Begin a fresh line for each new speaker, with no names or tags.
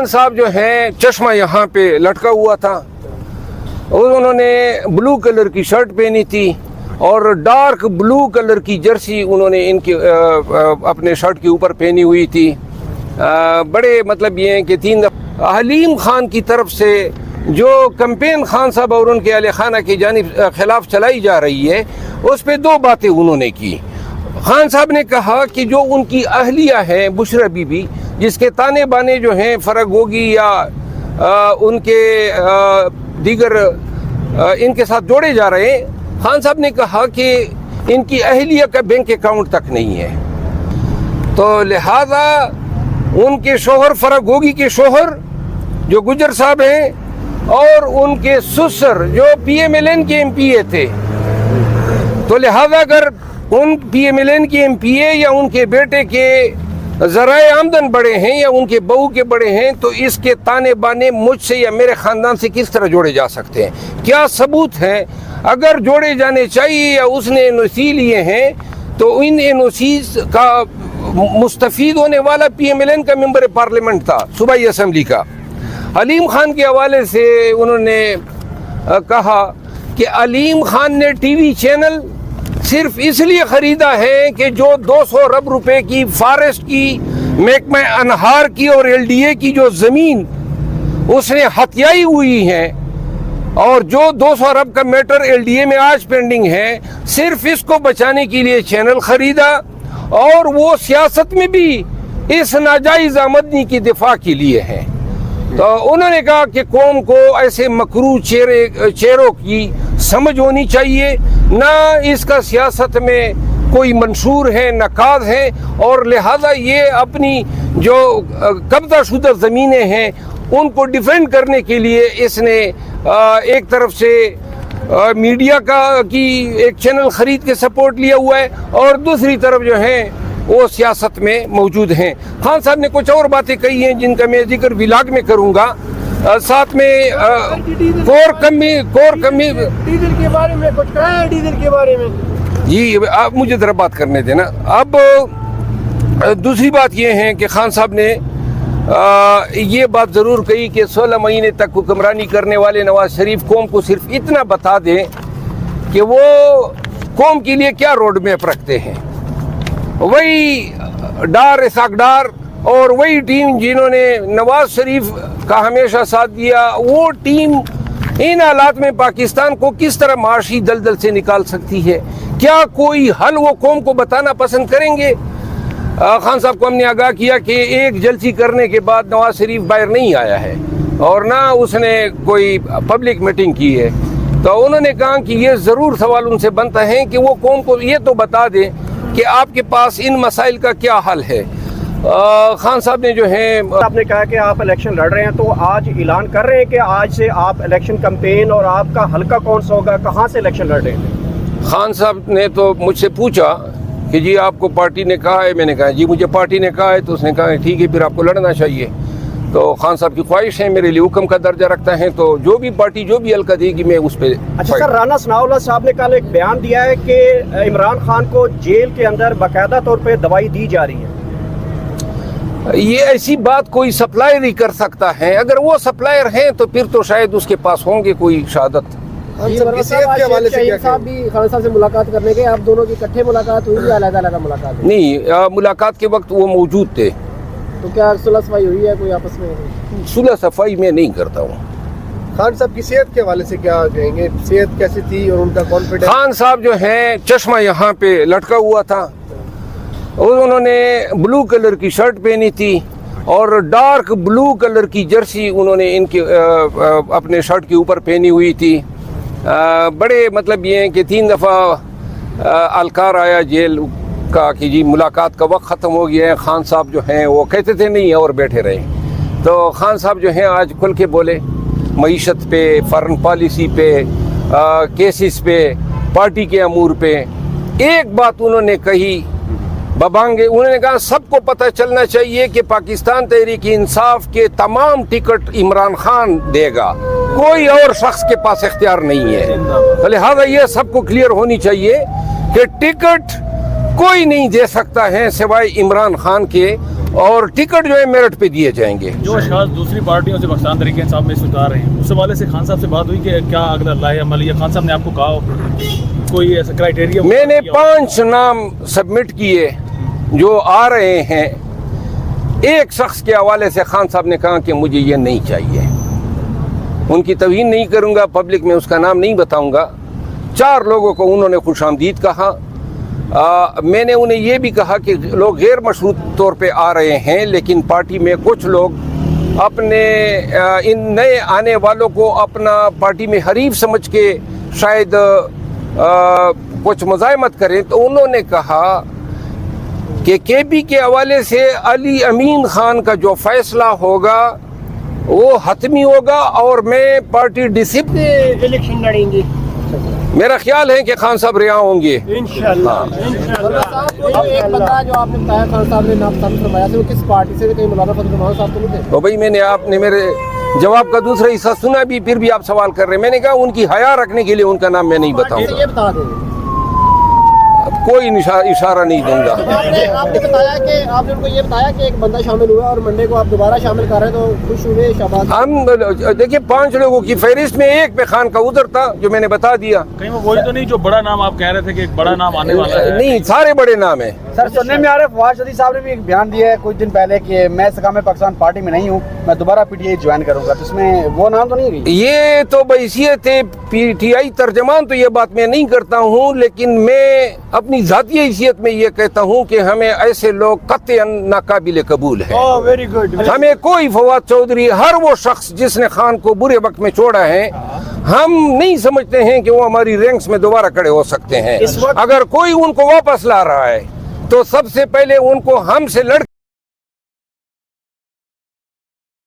خان صاحب جو ہیں چشمہ یہاں پہ لٹکا ہوا تھا اور انہوں نے بلو کلر کی شرٹ پہنی تھی اور ڈارک بلو کلر کی جرسی انہوں نے ان کے اپنے شرٹ کے اوپر پہنی ہوئی تھی. بڑے مطلب یہ ہیں کہ 3 دفعہ حلیم خان کی طرف سے جو کمپین خان صاحب اور ان کے اہل خانہ کی جانب خلاف چلائی جا رہی ہے اس پہ 2 باتیں انہوں نے کی. خان صاحب نے کہا کہ جو ان کی اہلیہ ہیں بشرا بی بی جس کے تانے بانے جو ہیں فرق ہوگی یا ان کے دیگر ان کے ساتھ جوڑے جا رہے ہیں، خان صاحب نے کہا کہ ان کی اہلیہ کا بینک اکاؤنٹ تک نہیں ہے، تو لہذا ان کے شوہر فرق ہوگی کے شوہر جو گجر صاحب ہیں اور ان کے سسر جو پی ایم ایل این کے ایم پی اے تھے، تو لہذا اگر ان پی ایم ایل این کے ایم پی اے یا ان کے بیٹے کے ذرائع آمدن بڑے ہیں یا ان کے بہو کے بڑے ہیں تو اس کے تانے بانے مجھ سے یا میرے خاندان سے کس طرح جوڑے جا سکتے ہیں؟ کیا ثبوت ہیں؟ اگر جوڑے جانے چاہیے یا اس نے این او سی لیے ہیں تو ان این او سیز کا مستفید ہونے والا پی ایم ایل این کا ممبر پارلیمنٹ تھا صوبائی اسمبلی کا. علیم خان کے حوالے سے انہوں نے کہا کہ علیم خان نے ٹی وی چینل صرف اس لیے خریدا ہے کہ جو 200 ارب روپے کی فارسٹ کی محکمہ انہار کی اور ایل ڈی اے کی جو زمین اس نے ہتھیائی ہوئی ہے اور جو 200 ارب کا میٹر ایل ڈی اے میں آج پینڈنگ ہے، صرف اس کو بچانے کے لیے چینل خریدا اور وہ سیاست میں بھی اس ناجائز آمدنی کی دفاع کے لیے ہے. تو انہوں نے کہا کہ قوم کو ایسے مکروہ چہروں کی سمجھ ہونی چاہیے، نہ اس کا سیاست میں کوئی منشور ہے نہ کاز ہے، اور لہذا یہ اپنی جو قبضہ شدہ زمینیں ہیں ان کو ڈیفینڈ کرنے کے لیے اس نے ایک طرف سے میڈیا کی ایک چینل خرید کے سپورٹ لیا ہوا ہے اور دوسری طرف جو ہے وہ سیاست میں موجود ہیں. خان صاحب نے کچھ اور باتیں کہی ہیں جن کا میں ذکر ولاگ میں کروں گا، ساتھ میں کور کمی
ڈیزل کے بارے میں کچھ کہا ہے. ڈیزل کے بارے میں
جی آپ مجھے ذرا بات کرنے دینا. اب دوسری بات یہ ہے کہ خان صاحب نے یہ بات ضرور کہی کہ 16 مہینے تک حکمرانی کرنے والے نواز شریف قوم کو صرف اتنا بتا دیں کہ وہ قوم کے لیے کیا روڈ میپ رکھتے ہیں. وہی ڈار اسحاق ڈار اور وہی ٹیم جنہوں نے نواز شریف کا ہمیشہ ساتھ دیا، وہ ٹیم ان حالات میں پاکستان کو کس طرح معاشی دلدل سے نکال سکتی ہے؟ کیا کوئی حل وہ قوم کو بتانا پسند کریں گے؟ خان صاحب کو ہم نے آگاہ کیا کہ ایک جلسی کرنے کے بعد نواز شریف باہر نہیں آیا ہے اور نہ اس نے کوئی پبلک میٹنگ کی ہے. تو انہوں نے کہا کہ یہ ضرور سوال ان سے بنتا ہے کہ وہ قوم کو یہ تو بتا دیں کہ آپ کے پاس ان مسائل کا کیا حل ہے. خان صاحب نے جو ہے
آپ نے کہا کہ آپ الیکشن لڑ رہے ہیں، تو آج اعلان کر رہے ہیں کہ آج سے آپ الیکشن کمپین اور آپ کا حلقہ کون سا ہوگا، کہاں سے الیکشن لڑ رہے ہیں؟
خان صاحب نے تو مجھ سے پوچھا کہ جی آپ کو پارٹی نے کہا ہے، میں نے کہا جی مجھے پارٹی نے کہا ہے، تو اس نے کہا ٹھیک ہے پھر آپ کو لڑنا چاہیے. تو خان صاحب کی خواہش ہے، میرے لیے حکم کا درجہ رکھتا ہے، تو جو بھی پارٹی جو بھی حلقہ دے گی میں اس پہ.
اچھا سر، رانا ثناء اللہ صاحب نے کل ایک بیان دیا ہے کہ عمران خان کو جیل کے اندر باقاعدہ طور پہ دوائی دی جا رہی ہے.
یہ ایسی بات کوئی سپلائر ہی کر سکتا ہے، اگر وہ سپلائر ہیں تو پھر تو شاید اس کے پاس ہوں گے کوئی شہادت.
صاحب بھی خان صاحب سے ملاقات کرنے گئے، آپ دونوں کی اکٹھے ملاقات ہوئی یا علیحدہ علیحدہ ملاقات؟
نہیں، ملاقات کے وقت وہ موجود تھے.
تو کیا صلح صفائی ہوئی ہے کوئی آپس میں؟
صلح صفائی میں نہیں کرتا ہوں.
خان صاحب کی صحت کے حوالے سے کیا کہیں گے؟ صحت کیسی تھی اور ان کا کانفیڈنس؟
خان صاحب جو ہیں چشمہ یہاں پہ لٹکا ہوا تھا اور انہوں نے بلو کلر کی شرٹ پہنی تھی اور ڈارک بلو کلر کی جرسی انہوں نے ان کے اپنے شرٹ کے اوپر پہنی ہوئی تھی. بڑے مطلب یہ ہیں کہ 3 دفعہ الکار آیا جیل کا کہ جی ملاقات کا وقت ختم ہو گیا ہے. خان صاحب جو ہیں وہ کہتے تھے نہیں اور بیٹھے رہے. تو خان صاحب جو ہیں آج کھل کے بولے معیشت پہ، فارن پالیسی پہ، کیسز پہ، پارٹی کے امور پہ. ایک بات انہوں نے کہی ببانگے، انہوں نے کہا سب کو پتہ چلنا چاہیے کہ پاکستان تحریک انصاف کے تمام ٹکٹ عمران خان دے گا، کوئی اور شخص کے پاس اختیار نہیں ہے. لہذا یہ سب کو کلیئر ہونی چاہیے کہ ٹکٹ کوئی نہیں دے سکتا ہے سوائے عمران خان کے، اور ٹکٹ جو ہے میرٹ پہ دیے جائیں گے.
جو اشخاص دوسری پارٹیوں سے پاکستان تحریک انصاف میں اتار رہے ہیں اس حوالے سے خان صاحب سے بات ہوئی کہ کیا اگلا لائحہ عمل یا خان صاحب نے آپ کو کہا ہو کوئی ایسا کرائیٹیریا؟
میں نے 5 نام سبمٹ کیے جو آ رہے ہیں. ایک شخص کے حوالے سے خان صاحب نے کہا کہ مجھے یہ نہیں چاہیے. ان کی توہین نہیں کروں گا, پبلک میں اس کا نام نہیں بتاؤں گا. 4 لوگوں کو انہوں نے خوش آمدید کہا. میں نے انہیں یہ بھی کہا کہ لوگ غیر مشروط طور پہ آ رہے ہیں, لیکن پارٹی میں کچھ لوگ اپنے ان نئے آنے والوں کو اپنا پارٹی میں حریف سمجھ کے شاید کچھ مزاحمت کریں. تو انہوں نے کہا کہ کے پی کے حوالے سے علی امین خان کا جو فیصلہ ہوگا وہ حتمی ہوگا اور میں پارٹی ڈسپلن
الیکشن لڑیں گے.
میرا خیال ہے کہ خان صاحب رہا ہوں گے
انشاءاللہ.
ایک بندہ جو آپ نے بتایا خان صاحب نے نام ثابت فرمایا تھا, وہ کس پارٹی سے کہیں مولانا فضل الرحمان صاحب کو نہیں تھے؟
تو بھائی میں نے آپ نے میرے جواب کا دوسرا حصہ سنا بھی, پھر بھی آپ سوال کر رہے ہیں. میں نے کہا ان کی حیا رکھنے کے لیے ان کا نام میں نہیں بتاؤں
یہ
گا,
بتا دیں.
کوئی اشارہ نہیں دوں گا.
آپ نے بتایا کہ آپ نے ان کو یہ بتایا کہ ایک بندہ شامل ہوا اور منڈے کو آپ دوبارہ شامل کر رہے ہیں, تو خوش ہوئے شہباز؟
ہم دیکھیے 5 لوگوں کی فہرست میں ایک پہ خان کا ادھر تھا جو میں نے بتا دیا.
کہیں وہ وہی تو نہیں جو بڑا نام آپ کہہ رہے تھے کہ ایک بڑا نام آنے والا ہے؟
نہیں, سارے بڑے نام ہیں.
سر سننے میں آ رہا ہے فواد چودھری صاحب نے بھی ایک بیان دیا ہے کچھ دن پہلے کہ میں استحکام پاکستان پارٹی میں نہیں ہوں, میں دوبارہ پی ٹی آئی جوائن کروں گا. تو اس میں وہ نام تو نہیں رہی؟
یہ تو بحیثیت پی ٹی آئی ترجمان تو یہ بات میں نہیں کرتا ہوں, لیکن میں اپنی ذاتی حیثیت میں یہ کہتا ہوں کہ ہمیں ایسے لوگ قطعاً ناقابل قبول ہیں.
Very good.
ہمیں کوئی فواد چودھری, ہر وہ شخص جس نے خان کو برے وقت میں چھوڑا ہے, ہم نہیں سمجھتے ہیں کہ وہ ہماری رینکس میں دوبارہ کھڑے ہو سکتے ہیں. اگر کوئی ان کو واپس لا رہا ہے تو سب سے پہلے ان کو ہم سے لڑ